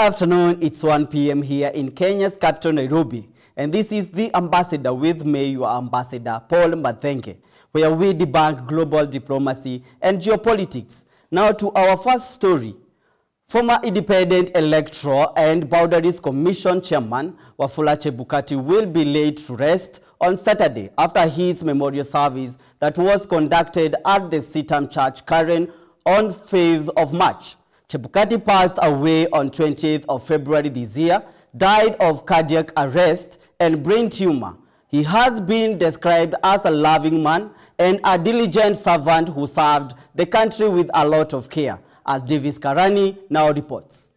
afternoon, it's 1 p.m. here in Kenya's capital, Nairobi. And this is The Ambassador with me, your ambassador, Paul Mathenke, where we debunk global diplomacy and geopolitics. Now to our first story. Former Independent Electoral and Boundaries Commission Chairman Wafula Chebukati will be laid to rest on Saturday after his memorial service that was conducted at the CITAM Church Karen on 5th of March. Chebukati passed away on 20th of February this year, died of cardiac arrest and brain tumor. He has been described as a loving man and a diligent servant who served the country with a lot of care, as Davis Karani now reports.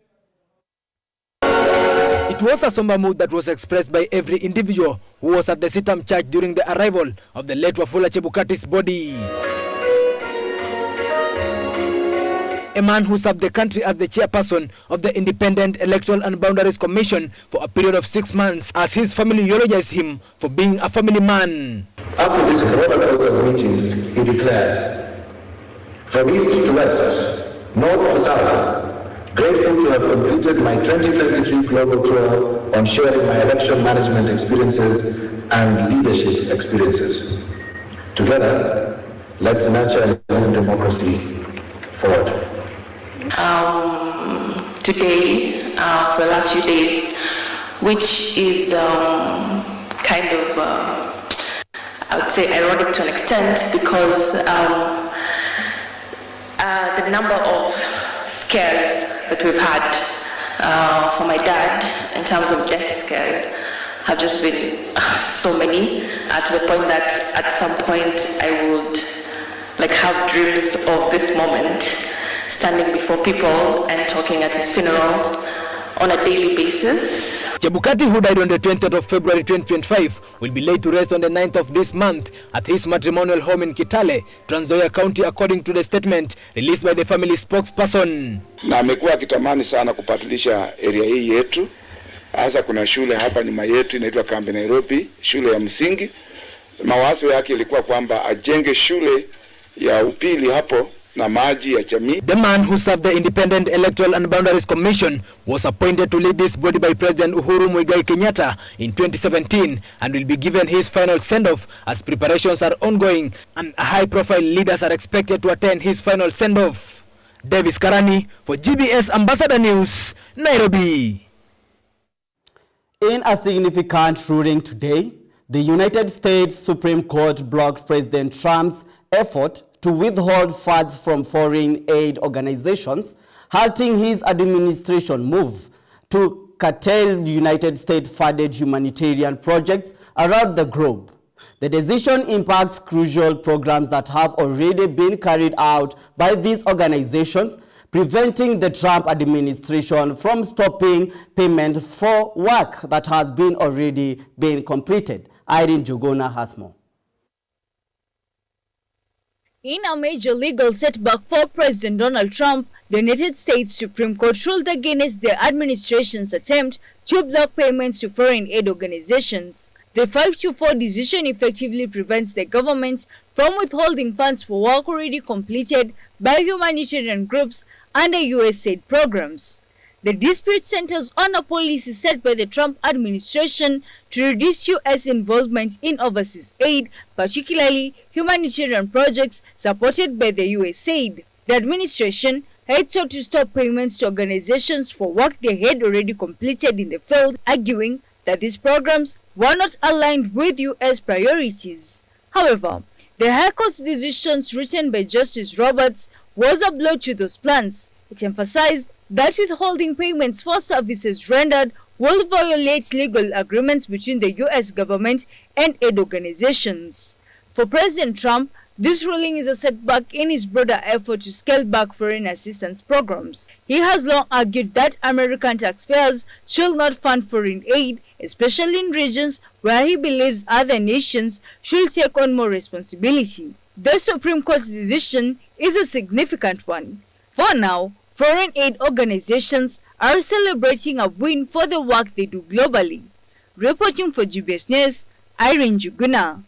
It was a somber mood that was expressed by every individual who was at the CITAM Church during the arrival of the late Wafula Chebukati's body. A man who served the country as the chairperson of the Independent Electoral and Boundaries Commission for a period of 6 months, as his family eulogized him for being a family man. After this roller coaster of meetings, he declared, from east to west, north to south, grateful to have completed my 2023 global tour on sharing my election management experiences and leadership experiences. Together, let's nurture a new democracy forward. Today, for the last few days, which is kind of, I would say, ironic to an extent, because the number of scares that we've had for my dad in terms of death scares have just been so many, to the point that at some point I would have dreams of this moment, standing before people and talking at his funeral on a daily basis. Chebukati, who died on the 20th of February 2025, will be laid to rest on the 9th of this month at his matrimonial home in Kitale, Trans Nzoia County, according to the statement released by the family spokesperson. Na amekuwa akitamani sana kupatilisha area hii yetu. Hasa kuna shule hapa nyuma yetu inaitwa Kambi Nairobi, shule ya msingi. Mawazo yake ilikuwa kwamba ajenge shule ya upili hapo na maji ya jamii. The man who served the Independent Electoral and Boundaries Commission was appointed to lead this body by President Uhuru Muigai Kenyatta in 2017 and will be given his final send-off as preparations are ongoing and high-profile leaders are expected to attend his final send-off. Davis Karani for GBS Ambassador News, Nairobi. In a significant ruling today, the United States Supreme Court blocked President Trump's effort to withhold funds from foreign aid organizations, halting his administration move to curtail United States-funded humanitarian projects around the globe. The decision impacts crucial programs that have already been carried out by these organizations, preventing the Trump administration from stopping payment for work that has already been completed. Irene Jogona has more. In a major legal setback for President Donald Trump, the United States Supreme Court ruled against the administration's attempt to block payments to foreign aid organizations. The 5-4 decision effectively prevents the government from withholding funds for work already completed by humanitarian groups under USAID programs. The dispute centers on a policy set by the Trump administration to reduce U.S. involvement in overseas aid, particularly humanitarian projects supported by the USAID. The administration had sought to stop payments to organizations for work they had already completed in the field, arguing that these programs were not aligned with U.S. priorities. However, the High Court's decisions written by Justice Roberts was a blow to those plans. It emphasized that withholding payments for services rendered will violate legal agreements between the U.S. government and aid organizations. For President Trump, this ruling is a setback in his broader effort to scale back foreign assistance programs. He has long argued that American taxpayers should not fund foreign aid, especially in regions where he believes other nations should take on more responsibility. The Supreme Court's decision is a significant one. For now, foreign aid organizations are celebrating a win for the work they do globally. Reporting for GBS News, Irene Juguna.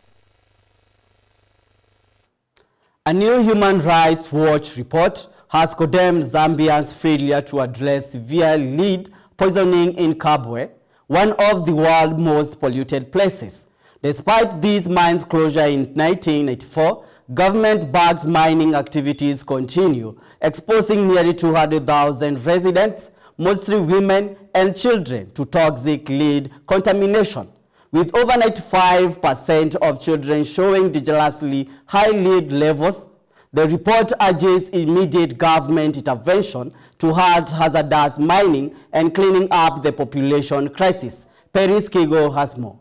A new Human Rights Watch report has condemned Zambia's failure to address severe lead poisoning in Kabwe, one of the world's most polluted places. Despite these mines' closure in 1984, government-backed mining activities continue, exposing nearly 200,000 residents, mostly women and children, to toxic lead contamination, with over 95% of children showing dangerously high lead levels. The report urges immediate government intervention to halt hazardous mining and cleaning up the population crisis. Peris Kigo has more.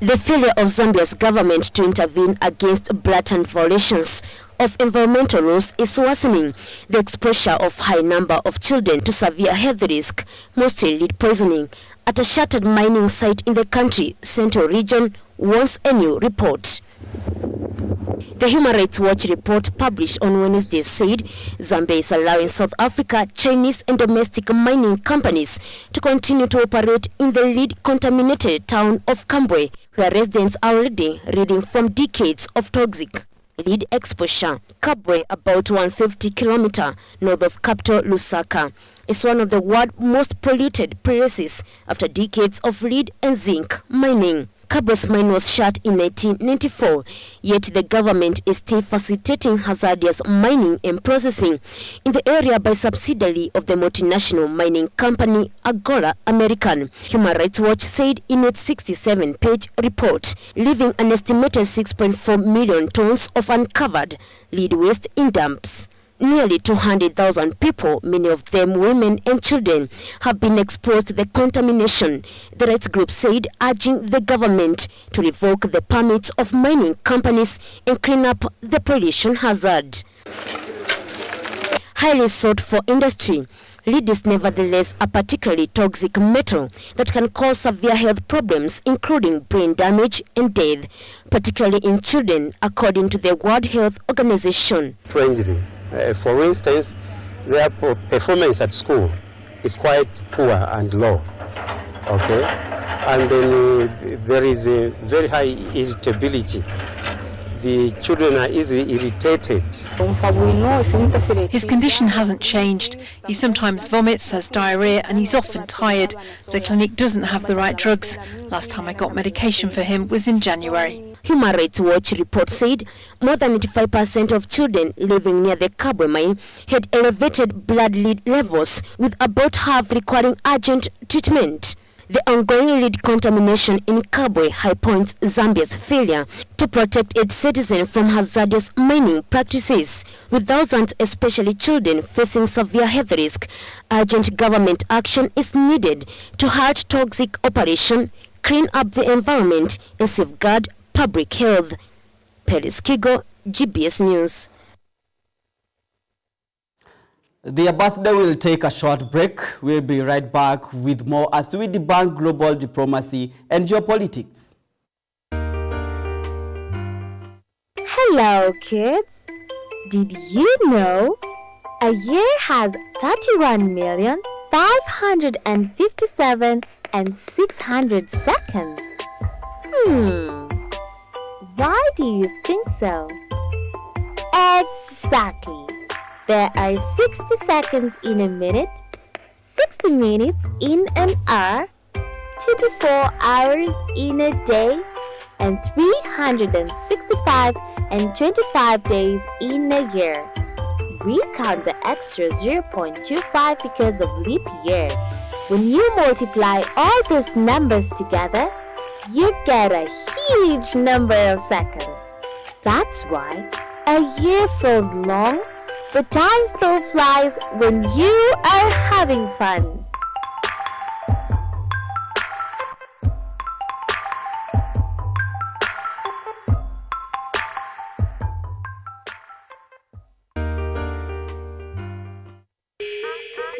The failure of Zambia's government to intervene against blatant violations of environmental rules is worsening the exposure of high number of children to severe health risk, mostly lead poisoning, at a shattered mining site in the country Central Region, warns a new report. The Human Rights Watch report published on Wednesday said Zambia is allowing South Africa, Chinese and domestic mining companies to continue to operate in the lead-contaminated town of Kabwe, where residents are already reeling from decades of toxic lead exposure. Kabwe, about 150 kilometers north of capital Lusaka, is one of the world's most polluted places after decades of lead and zinc mining. Kabwe's mine was shut in 1994, yet the government is still facilitating hazardous mining and processing in the area by subsidiary of the multinational mining company Agora American. Human Rights Watch said in its 67-page report, leaving an estimated 6.4 million tons of uncovered lead waste in dumps. Nearly 200,000 people, many of them women and children, have been exposed to the contamination, the rights group said, urging the government to revoke the permits of mining companies and clean up the pollution hazard. Highly sought for industry, lead is nevertheless a particularly toxic metal that can cause severe health problems, including brain damage and death, particularly in children, according to the World Health Organization. Strangely, for instance, their performance at school is quite poor and low, okay? And then there is a very high irritability. The children are easily irritated. His condition hasn't changed. He sometimes vomits, has diarrhea, and he's often tired. The clinic doesn't have the right drugs. Last time I got medication for him was in January. Human Rights Watch report said more than 85% of children living near the Kabwe mine had elevated blood lead levels, with about half requiring urgent treatment. The ongoing lead contamination in Kabwe highlights Zambia's failure to protect its citizens from hazardous mining practices, with thousands, especially children, facing severe health risk. Urgent government action is needed to halt toxic operation, clean up the environment, and safeguard public health. Peris Kigo, GBS News. The ambassador will take a short break. We'll be right back with more as we debunk global diplomacy and geopolitics. Hello, kids. Did you know a year has 31,557,600 seconds? Why do you think so? Exactly. There are 60 seconds in a minute, 60 minutes in an hour, 24 hours in a day, and 365 and 25 days in a year. We count the extra 0.25 because of leap year. When you multiply all these numbers together, you get a huge number of seconds. That's why a year feels long, but time still flies when you are having fun.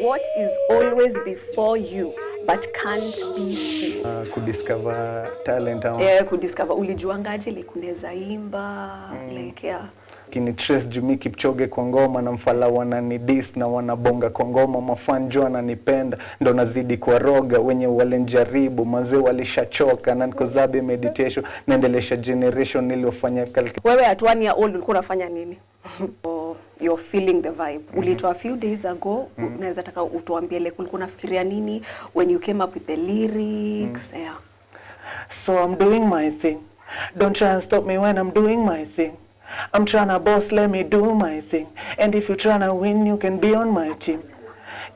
What is always before you but can't be seen? Kudiscover talent. Kudiscover ulijuangaje like unaweza imba like yeah. Kini Trace Jumi Kipchoge kwa ngoma na mfala wananidis na wanabonga kwa ngoma, mafanjo ananipenda ndo nazidi kwa roga, wenye walenjaribu mazee walishachoka na nikozabe meditation naendelesha generation niliofanya kalki. Wewe at 1 year old ulikuwa unafanya nini? you're feeling the vibe. Ulitoa a few days ago, unaweza taka utuambie like ulikuwa unafikiria nini when you came up with the lyrics? Yeah. So I'm doing my thing. Don't try and stop me when I'm doing my thing. I'm tryna boss, let me do my thing. And if you're tryna win, you can be on my team.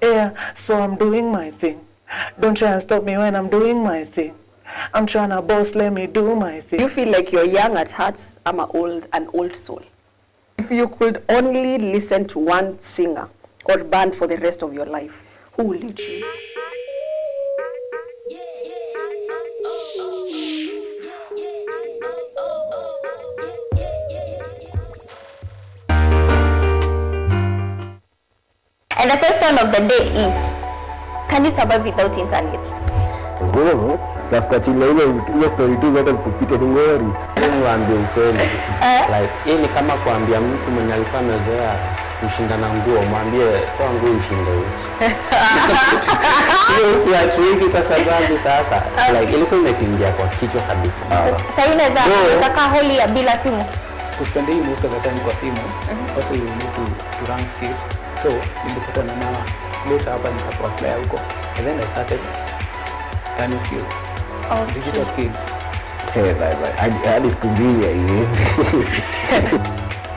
Yeah, so I'm doing my thing. Don't try and stop me when I'm doing my thing. I'm tryna boss, let me do my thing. You feel like you're young at heart, I'm an old soul. If you could only listen to one singer or band for the rest of your life, who will you choose? And the question of the day is, can you survive without internet? Ngumu, kwa chile ile story tu zote zikupite ni ngori. Niwaambie ukweli. Like hii ni kama kuambia mtu mwenye alikuwa amezoea kushindana nguo, mwambie toa nguo ushinde uchi. Hiyo ya tricky kwa sababu sasa like ilikuwa imekuingia kwa kichwa kabisa. Sasa inaweza kutaka holi ya bila simu. Kuspend most of the time kwa simu. Also you need to run skills. So nilipata na mama later hapa nikapo apply huko. And then I started learning skills. Digital skills. Yes, hadi siku mbili haiwezi.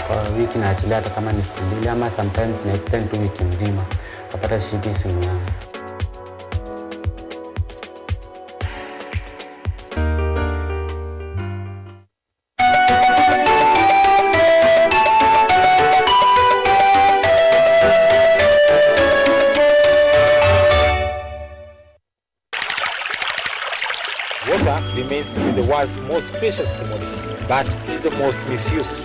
Kwa wiki naachilia hata kama ni siku mbili ama sometimes na extend tu wiki nzima. Napata shiki simu yangu. Water remains to be the world's most precious commodity, but is the most misused.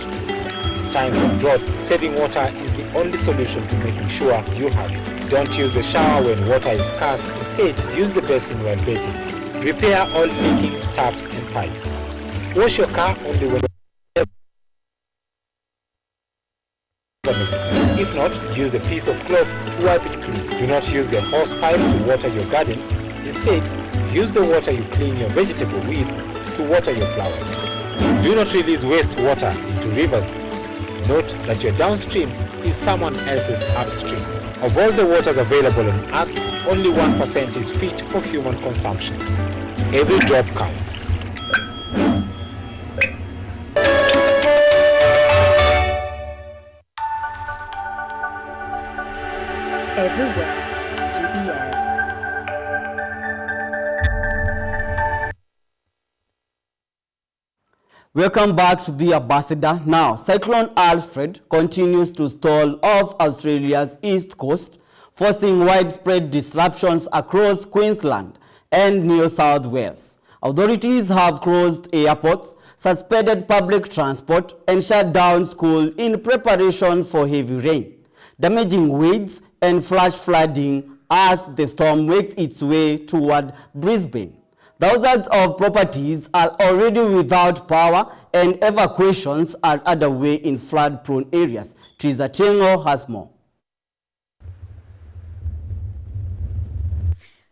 In times of drought, saving water is the only solution to making sure you have it. Don't use the shower when water is scarce. Instead, use the basin while bathing. Repair all leaking taps and pipes. Wash your car only when necessary. If not, use a piece of cloth to wipe it clean. Do not use the hose pipe to water your garden. Instead, use the water you clean your vegetable with to water your flowers. Do not release wastewater into rivers. Note that your downstream is someone else's upstream. Of all the waters available on Earth, only 1% is fit for human consumption. Every drop counts. Everywhere, GBS. Welcome back to the Ambassador. Now, Cyclone Alfred continues to stall off Australia's east coast, forcing widespread disruptions across Queensland and New South Wales. Authorities have closed airports, suspended public transport, and shut down schools in preparation for heavy rain, damaging weeds and flash flooding as the storm makes its way toward Brisbane. Thousands of properties are already without power and evacuations are underway in flood-prone areas. Triza Chengo has more.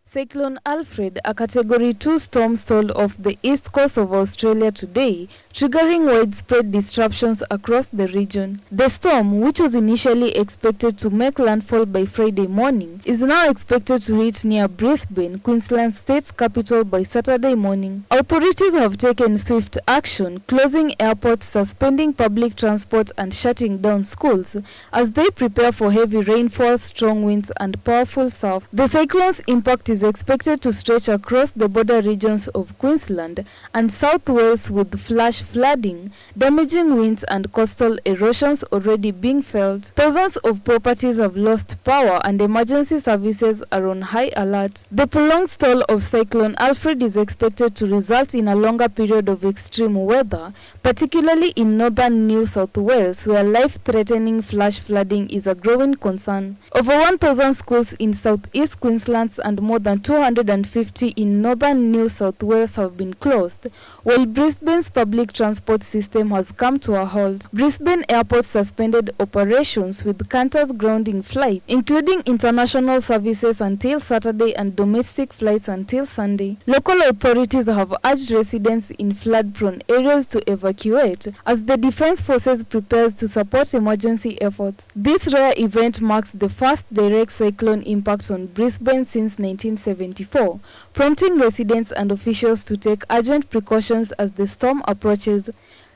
Cyclone Alfred, a Category 2 storm, stalled off the east coast of Australia today, triggering widespread disruptions across the region. The storm, which was initially expected to make landfall by Friday morning, is now expected to hit near Brisbane, Queensland state's capital, by Saturday morning. Authorities have taken swift action, closing airports, suspending public transport and shutting down schools as they prepare for heavy rainfall, strong winds and powerful surf. The cyclone's impact is expected to stretch across the border regions of Queensland and South Wales, with flash flooding, damaging winds and coastal erosions already being felt. Thousands of properties have lost power and emergency services are on high alert. The prolonged stall of Cyclone Alfred is expected to result in a longer period of extreme weather, particularly in northern New South Wales, where life-threatening flash flooding is a growing concern. Over 1,000 schools in southeast Queensland and more than 250 in northern New South Wales have been closed, while Brisbane's public public transport system has come to a halt. Brisbane Airport suspended operations with Qantas grounding flights, including international services until Saturday and domestic flights until Sunday. Local authorities have urged residents in flood-prone areas to evacuate as the Defence Forces prepares to support emergency efforts. This rare event marks the first direct cyclone impact on Brisbane since 1974, prompting residents and officials to take urgent precautions as the storm approaches.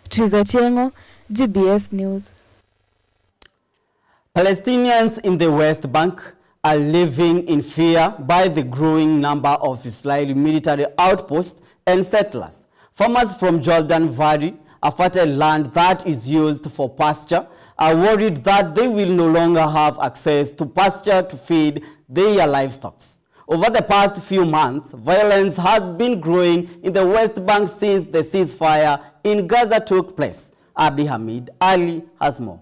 Trizatiengo, GBS News. Palestinians in the West Bank are living in fear by the growing number of Israeli military outposts and settlers. Farmers from Jordan Valley, a fertile land that is used for pasture, are worried that they will no longer have access to pasture to feed their livestock. Over the past few months, violence has been growing in the West Bank since the ceasefire in Gaza took place. Abdi Hamid Ali has more.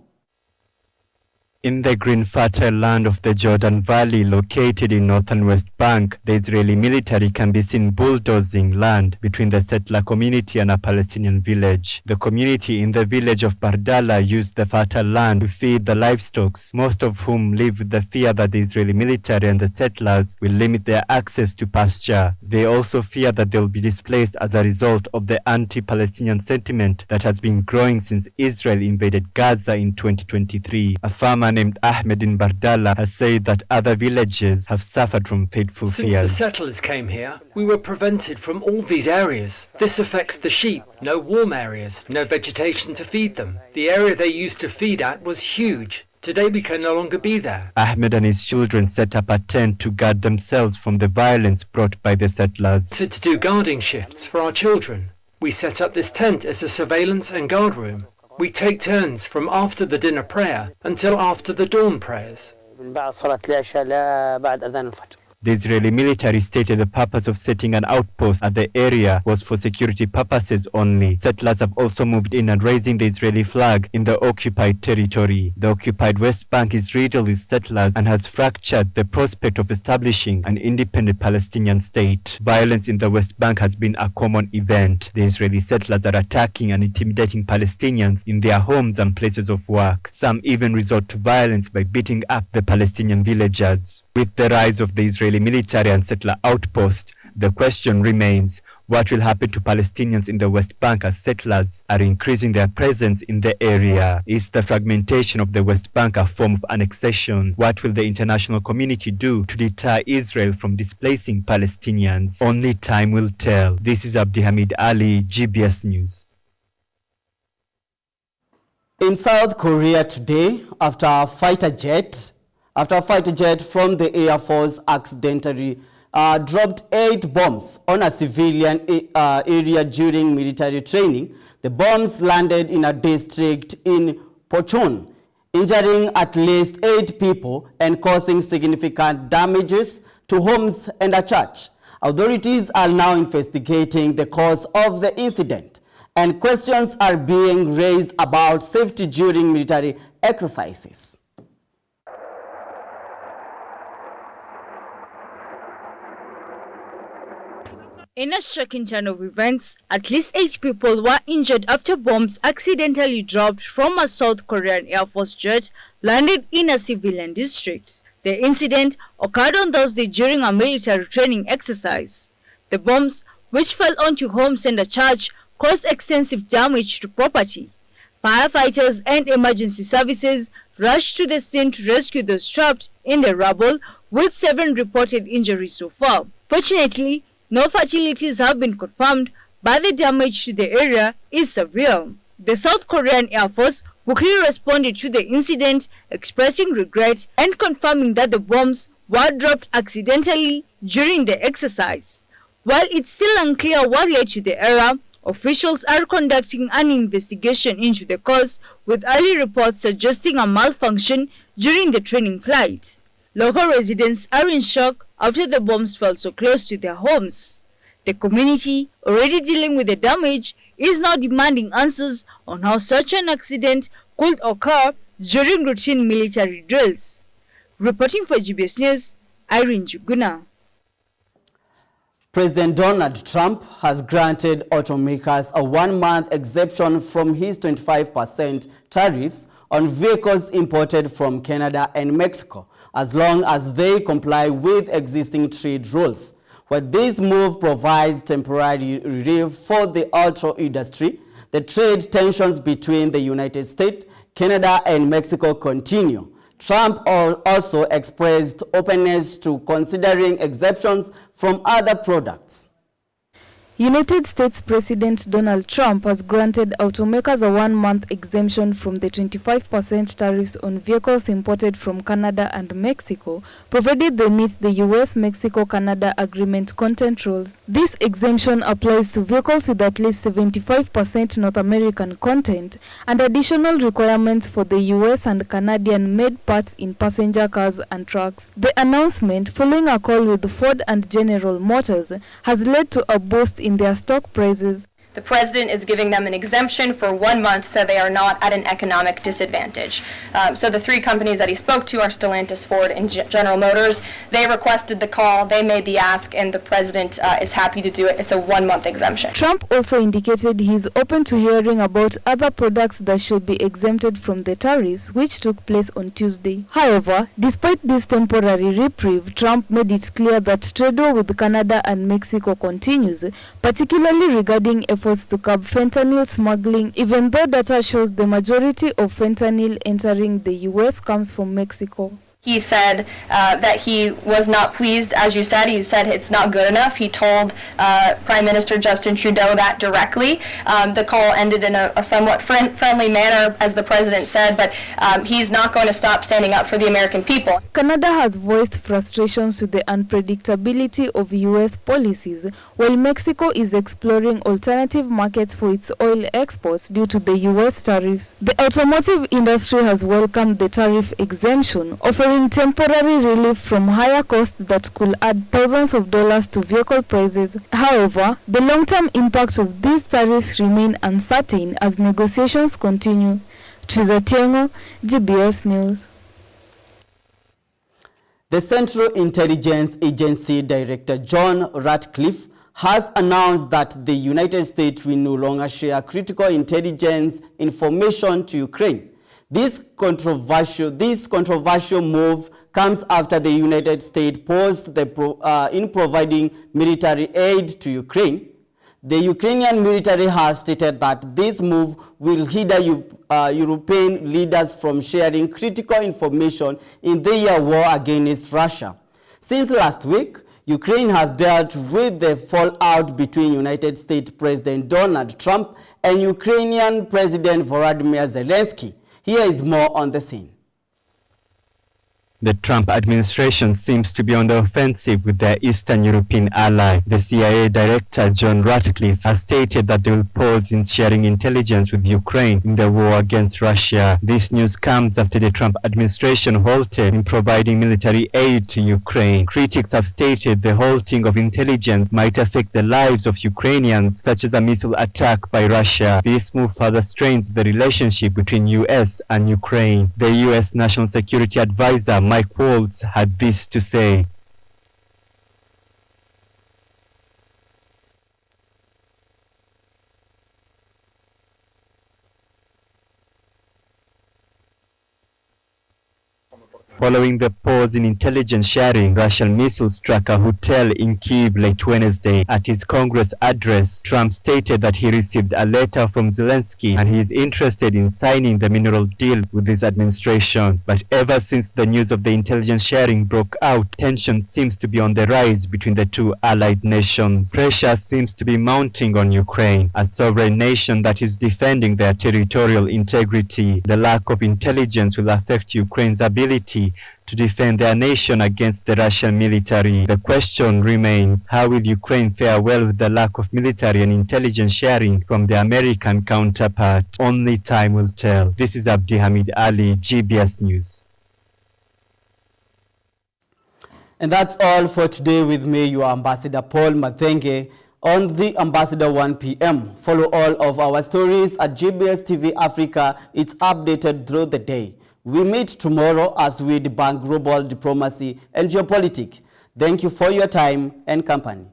In the green fertile land of the Jordan Valley located in northern West Bank, the Israeli military can be seen bulldozing land between the settler community and a Palestinian village. The community in the village of Bardala used the fertile land to feed the livestock, most of whom live with the fear that the Israeli military and the settlers will limit their access to pasture. They also fear that they will be displaced as a result of the anti-Palestinian sentiment that has been growing since Israel invaded Gaza in 2023. A farmer named Ahmed in Bardala has said that other villages have suffered from fateful fears. Since the settlers came here, we were prevented from all these areas. This affects the sheep. No warm areas, no vegetation to feed them. The area they used to feed at was huge. Today we can no longer be there. Ahmed and his children set up a tent to guard themselves from the violence brought by the settlers. To do guarding shifts for our children. We set up this tent as a surveillance and guard room. We take turns from after the dinner prayer until after the dawn prayers. The Israeli military stated the purpose of setting an outpost at the area was for security purposes only. Settlers have also moved in and raising the Israeli flag in the occupied territory. The occupied West Bank is riddled with settlers and has fractured the prospect of establishing an independent Palestinian state. Violence in the West Bank has been a common event. The Israeli settlers are attacking and intimidating Palestinians in their homes and places of work. Some even resort to violence by beating up the Palestinian villagers. With the rise of the Israeli military and settler outpost, the question remains, what will happen to Palestinians in the West Bank as settlers are increasing their presence in the area? Is the fragmentation of the West Bank a form of annexation? What will the international community do to deter Israel from displacing Palestinians? Only time will tell. This is Abdi Hamid Ali, GBS News. In South Korea today, after a fighter jet from the Air Force accidentally dropped 8 bombs on a civilian area during military training, the bombs landed in a district in Pochon, injuring at least 8 people and causing significant damages to homes and a church. Authorities are now investigating the cause of the incident, and questions are being raised about safety during military exercises. In a shocking turn of events, at least 8 people were injured after bombs accidentally dropped from a South Korean Air Force jet landed in a civilian district. The incident occurred on Thursday during a military training exercise. The bombs, which fell onto homes and a church, caused extensive damage to property. Firefighters and emergency services rushed to the scene to rescue those trapped in the rubble, with 7 reported injuries so far. Fortunately, no fatalities have been confirmed, but the damage to the area is severe. The South Korean Air Force quickly responded to the incident, expressing regret and confirming that the bombs were dropped accidentally during the exercise. While it's still unclear what led to the error, officials are conducting an investigation into the cause, with early reports suggesting a malfunction during the training flight. Local residents are in shock after the bombs fell so close to their homes. The community, already dealing with the damage, is now demanding answers on how such an accident could occur during routine military drills. Reporting for GBS News, Irene Juguna. President Donald Trump has granted automakers a 1-month exemption from his 25% tariffs on vehicles imported from Canada and Mexico, as long as they comply with existing trade rules. While this move provides temporary relief for the auto industry, the trade tensions between the United States, Canada, and Mexico continue. Trump also expressed openness to considering exceptions from other products. United States President Donald Trump has granted automakers a 1-month exemption from the 25% tariffs on vehicles imported from Canada and Mexico, provided they meet the US-Mexico-Canada Agreement content rules. This exemption applies to vehicles with at least 75% North American content and additional requirements for the US and Canadian-made parts in passenger cars and trucks. The announcement, following a call with Ford and General Motors, has led to a boost in their stock prices. The president is giving them an exemption for 1 month so they are not at an economic disadvantage. So the 3 companies that he spoke to are Stellantis, Ford, and General Motors. They requested the call, they made the ask, and the president is happy to do it. It's a 1-month exemption. Trump also indicated he is open to hearing about other products that should be exempted from the tariffs, which took place on Tuesday. However, despite this temporary reprieve, Trump made it clear that trade war with Canada and Mexico continues, particularly regarding efforts to curb fentanyl smuggling, even though data shows the majority of fentanyl entering the U.S. comes from Mexico. He said that he was not pleased, as you said. He said it's not good enough. He told Prime Minister Justin Trudeau that directly. The call ended in a somewhat friendly manner, as the president said, but he's not going to stop standing up for the American people. Canada has voiced frustrations with the unpredictability of U.S. policies, while Mexico is exploring alternative markets for its oil exports due to the U.S. tariffs. The automotive industry has welcomed the tariff exemption, offering temporary relief from higher costs that could add thousands of dollars to vehicle prices. However, the long-term impact of these tariffs remain uncertain as negotiations continue. Triza Tiengo, GBS News. The Central Intelligence Agency Director John Ratcliffe has announced that the United States will no longer share critical intelligence information to Ukraine. This controversial move comes after the United States paused in providing military aid to Ukraine. The Ukrainian military has stated that this move will hinder European leaders from sharing critical information in their war against Russia. Since last week, Ukraine has dealt with the fallout between United States President Donald Trump and Ukrainian President Volodymyr Zelensky. Here is more on the scene. The Trump administration seems to be on the offensive with their Eastern European ally. The CIA Director John Ratcliffe has stated that they will pause in sharing intelligence with Ukraine in the war against Russia. This news comes after the Trump administration halted in providing military aid to Ukraine. Critics have stated the halting of intelligence might affect the lives of Ukrainians, such as a missile attack by Russia. This move further strains the relationship between US and Ukraine. The US National Security Advisor Mike Waltz had this to say. Following the pause in intelligence sharing, Russian missiles struck a hotel in Kyiv late Wednesday. At his Congress address, Trump stated that he received a letter from Zelensky and he is interested in signing the mineral deal with his administration. But ever since the news of the intelligence sharing broke out, tension seems to be on the rise between the two allied nations. Pressure seems to be mounting on Ukraine, a sovereign nation that is defending their territorial integrity. The lack of intelligence will affect Ukraine's ability to defend their nation against the Russian military. The question remains, how will Ukraine fare well with the lack of military and intelligence sharing from the American counterpart? Only time will tell. This is Abdi Hamid Ali, GBS News. And that's all for today with me, your Ambassador Paul Mathenge, on the Ambassador 1 p.m. Follow all of our stories at GBS TV Africa. It's updated through the day. We meet tomorrow as we debunk global diplomacy and geopolitics. Thank you for your time and company.